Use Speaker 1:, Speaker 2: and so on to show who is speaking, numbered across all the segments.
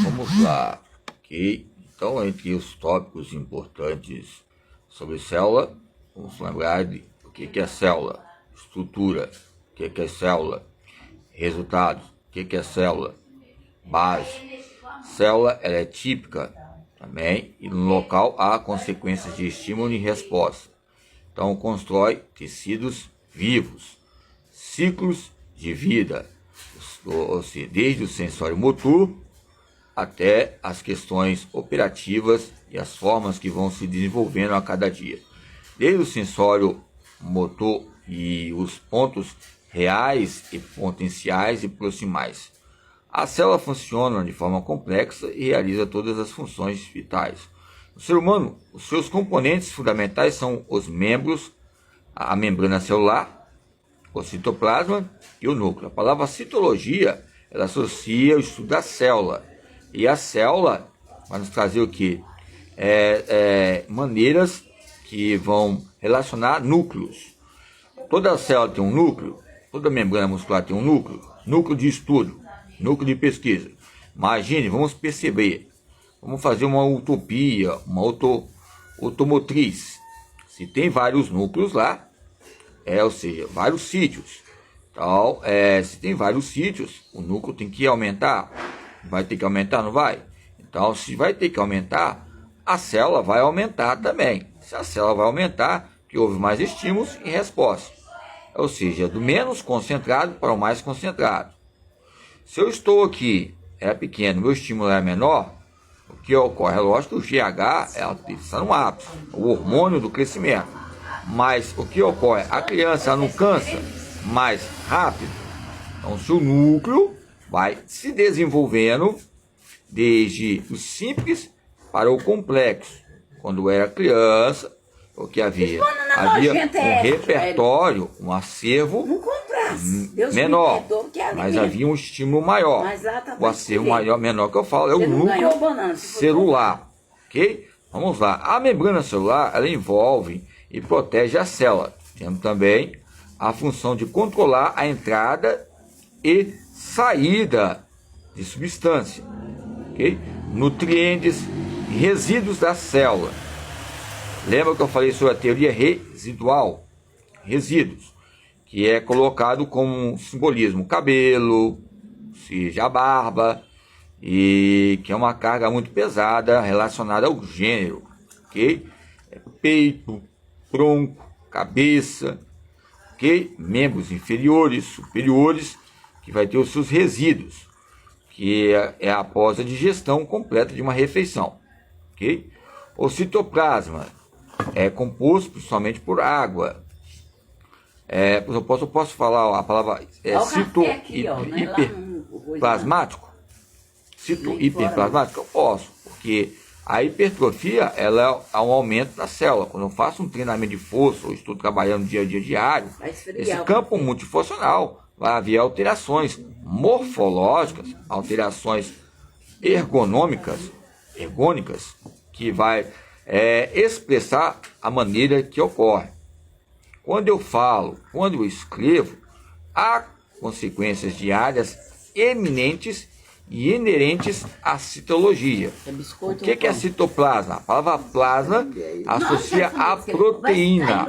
Speaker 1: Vamos lá, ok? Então, entre os tópicos importantes sobre célula, vamos lembrar de o que é célula, estrutura, o que é célula, resultados, o que é célula, base. Célula ela é típica também e no local há consequências de estímulo e resposta. Então, constrói tecidos vivos, ciclos de vida, ou seja, desde o sensório motor até as questões operativas e as formas que vão se desenvolvendo a cada dia. Desde o sensório motor e os pontos reais e potenciais e proximais. A célula funciona de forma complexa e realiza todas as funções vitais. No ser humano, os seus componentes fundamentais são os membros, a membrana celular, o citoplasma e o núcleo. A palavra citologia, ela associa o estudo da célula. E a célula vai nos trazer o quê? Maneiras que vão relacionar núcleos. Toda célula tem um núcleo, toda membrana muscular tem um núcleo de estudo, núcleo de pesquisa. Imagine, vamos perceber, vamos fazer uma utopia, uma automotriz. Se tem vários núcleos lá, ou seja, vários sítios. Então, se tem vários sítios, o núcleo tem que aumentar. Vai ter que aumentar, não vai? Então, se vai ter que aumentar, a célula vai aumentar também. Se a célula vai aumentar, que houve mais estímulos e resposta. Ou seja, do menos concentrado para o mais concentrado. Se eu estou aqui, é pequeno, meu estímulo é menor, o que ocorre? É lógico que o GH está no ápice, o hormônio do crescimento. Mas o que ocorre? A criança não cansa mais rápido. Então, se o núcleo vai se desenvolvendo desde o simples para o complexo. Quando era criança, o que havia? Havia um repertório, um acervo menor, mas havia um estímulo maior. O acervo menor que eu falo é o núcleo celular, ok? Vamos lá. A membrana celular, ela envolve e protege a célula, tendo também a função de controlar a entrada e saída de substância, ok? Nutrientes e resíduos da célula. Lembra que eu falei sobre a teoria residual? Resíduos, que é colocado como simbolismo cabelo, seja a barba, e que é uma carga muito pesada relacionada ao gênero, ok? Peito, tronco, cabeça, ok? Membros inferiores, superiores, que vai ter os seus resíduos, que é após a digestão completa de uma refeição, ok? O citoplasma é cimposto principalmente por água. Eu posso falar a palavra hiperplasmático? Hiperplasmático? Eu posso, porque a hipertrofia ela é um aumento da célula. Quando eu faço um treinamento de força, ou estou trabalhando dia a dia diário, esse campo multifuncional vai haver alterações morfológicas, alterações ergônicas, que vai expressar a maneira que ocorre. Quando eu falo, quando eu escrevo, há consequências diárias eminentes e inerentes à citologia. O que é citoplasma? A palavra plasma associa a proteína.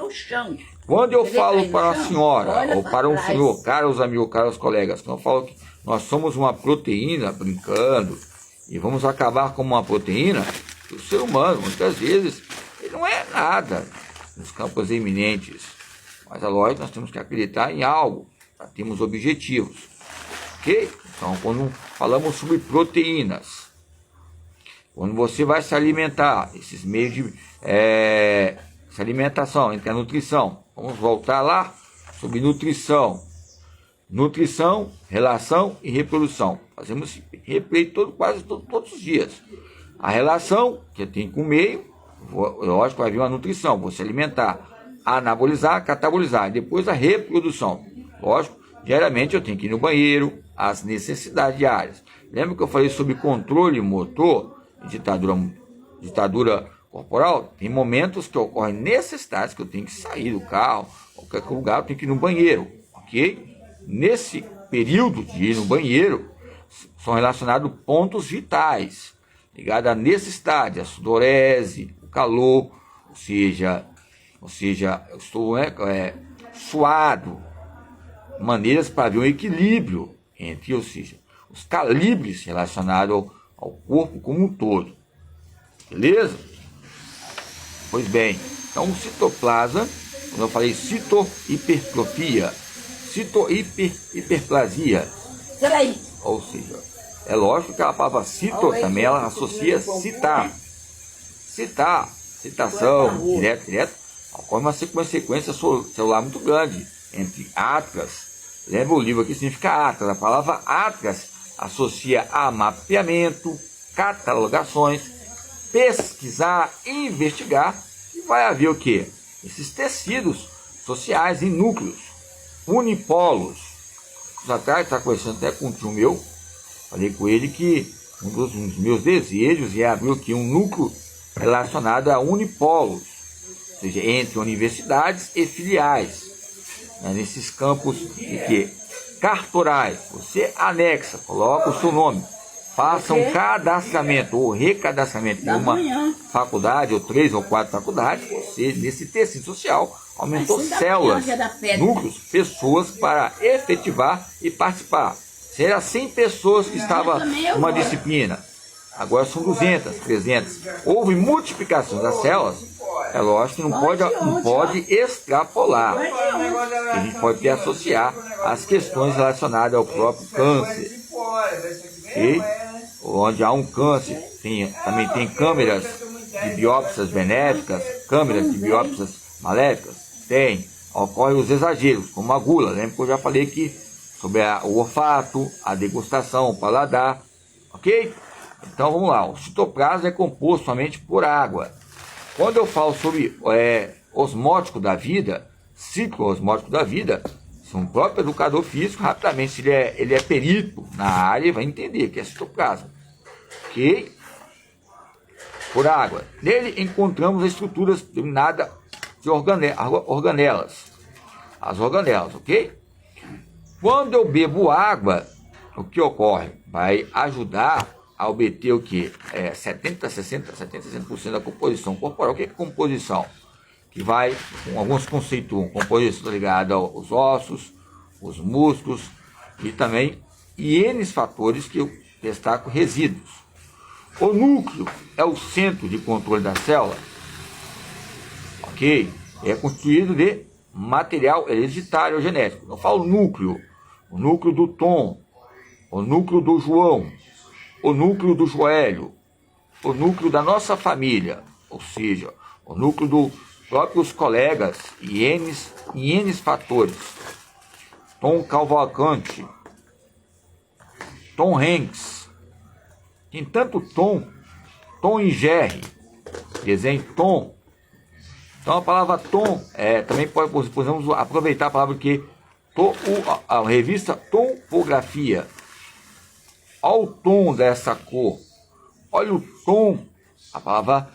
Speaker 1: Quando eu falo para a senhora ou para um senhor, caros amigos, caros colegas, quando eu falo que nós somos uma proteína, brincando, e vamos acabar como uma proteína, o ser humano, muitas vezes, ele não é nada nos campos eminentes. Mas é lógico, nós temos que acreditar em algo, para termos objetivos. Ok? Então, quando falamos sobre proteínas, quando você vai se alimentar, esses meios de essa alimentação, entre a nutrição, vamos voltar lá sobre nutrição. Nutrição, relação e reprodução. Fazemos esse replay quase todos os dias. A relação, que tem com o meio, lógico, vai vir uma nutrição, vou se alimentar, anabolizar, catabolizar, e depois a reprodução. Lógico, diariamente eu tenho que ir no banheiro, as necessidades diárias. Lembra que eu falei sobre controle motor, ditadura corporal? Tem momentos que ocorrem necessidades que eu tenho que sair do carro, ou qualquer lugar eu tenho que ir no banheiro, ok? Nesse período de ir no banheiro, são relacionados pontos vitais, ligados à necessidade, a sudorese, o calor, ou seja, eu estou suado, maneiras para ver um equilíbrio entre, ou seja, os calibres relacionados ao corpo como um todo. Beleza? Pois bem, então o citoplasma, quando eu falei citohipertrofia, citohiperplasia, ou seja, é lógico que a palavra cito também ela associa citação, direto, ocorre uma sequência celular muito grande entre atras. Lembra o livro aqui significa atras. A palavra atras associa a mapeamento, catalogações, pesquisar, investigar, e vai haver o que? Esses tecidos sociais em núcleos, unipolos. Atrás está conversando até com um tio meu, falei com ele que um dos meus desejos é abrir aqui um núcleo relacionado a unipolos, ou seja, entre universidades e filiais, né, nesses campos de que cartorais. Você anexa, coloca o seu nome, faça um cadastramento ou recadastramento em uma faculdade, ou 3 ou 4 faculdades. Você, nesse tecido social, aumentou células, núcleos, pessoas para efetivar e participar. Será 100 pessoas que estavam numa disciplina, agora são 200, 300. Houve multiplicação das células. É lógico que não pode extrapolar. A gente pode ter associar as questões relacionadas ao próprio câncer. E onde há um câncer, também tem câmeras de biópsias benéficas, câmeras de biópsias maléficas. Ocorrem os exageros, como a gula. Lembra que eu já falei aqui sobre o olfato, a degustação, o paladar. Ok? Então vamos lá. O citoplasma é composto somente por água. Quando eu falo sobre osmótico da vida, ciclo osmótico da vida, se um próprio educador físico, rapidamente, se ele é perito na área, vai entender que é citoplasma. Ok? Por água. Nele encontramos as estruturas denominadas de organelas. As organelas, ok? Quando eu bebo água, o que ocorre? Vai ajudar a obter o que? 60% da composição corporal. O que é composição? Que vai, alguns conceituam composição ligada aos ossos, os músculos e também N fatores que eu destaco resíduos. O núcleo é o centro de controle da célula. Ok? É constituído de material hereditário ou genético. Eu falo núcleo, o núcleo do Tom, o núcleo do João, o núcleo do Joélio, o núcleo da nossa família, ou seja, o núcleo dos próprios colegas e N fatores. Tom Cavalcante, Tom Hanks, tem tanto Tom e Jerry, desenho Tom. Então a palavra tom, também podemos aproveitar a palavra que a revista Topografia. Olha o tom dessa cor. Olha o tom. A palavra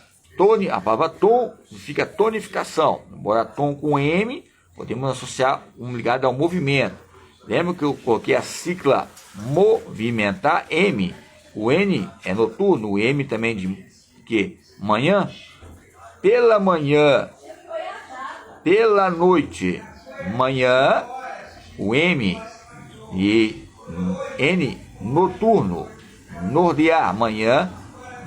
Speaker 1: tom significa tonificação. Embora tom com M, podemos associar ligado ao movimento. Lembra que eu coloquei a sigla movimentar, M. O N é noturno, o M também de que? Manhã. Pela manhã. Pela noite. Manhã, o M e N, noturno. Nordear, manhã.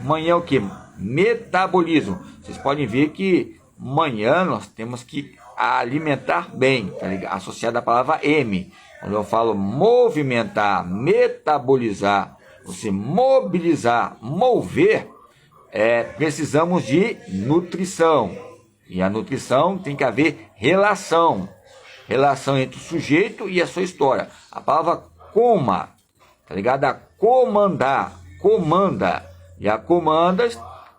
Speaker 1: Manhã é o que? Metabolismo. Vocês podem ver que manhã nós temos que alimentar bem, tá ligado? Associado à palavra M. Quando eu falo movimentar, metabolizar, você mobilizar, mover, precisamos de nutrição. E a nutrição tem que haver relação entre o sujeito e a sua história. A palavra coma, tá ligada a comandar, comanda. E a comanda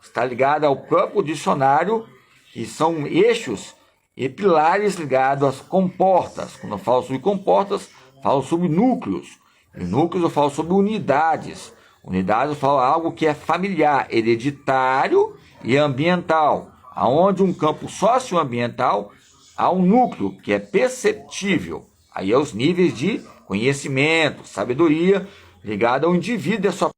Speaker 1: está ligada ao próprio dicionário, que são eixos e pilares ligados às comportas. Quando eu falo sobre comportas, falo sobre núcleos. E núcleos eu falo sobre unidades. Unidades eu falo algo que é familiar, hereditário e ambiental. Aonde um campo socioambiental há um núcleo que é perceptível. Aí é os níveis de conhecimento, sabedoria, ligado ao indivíduo da sua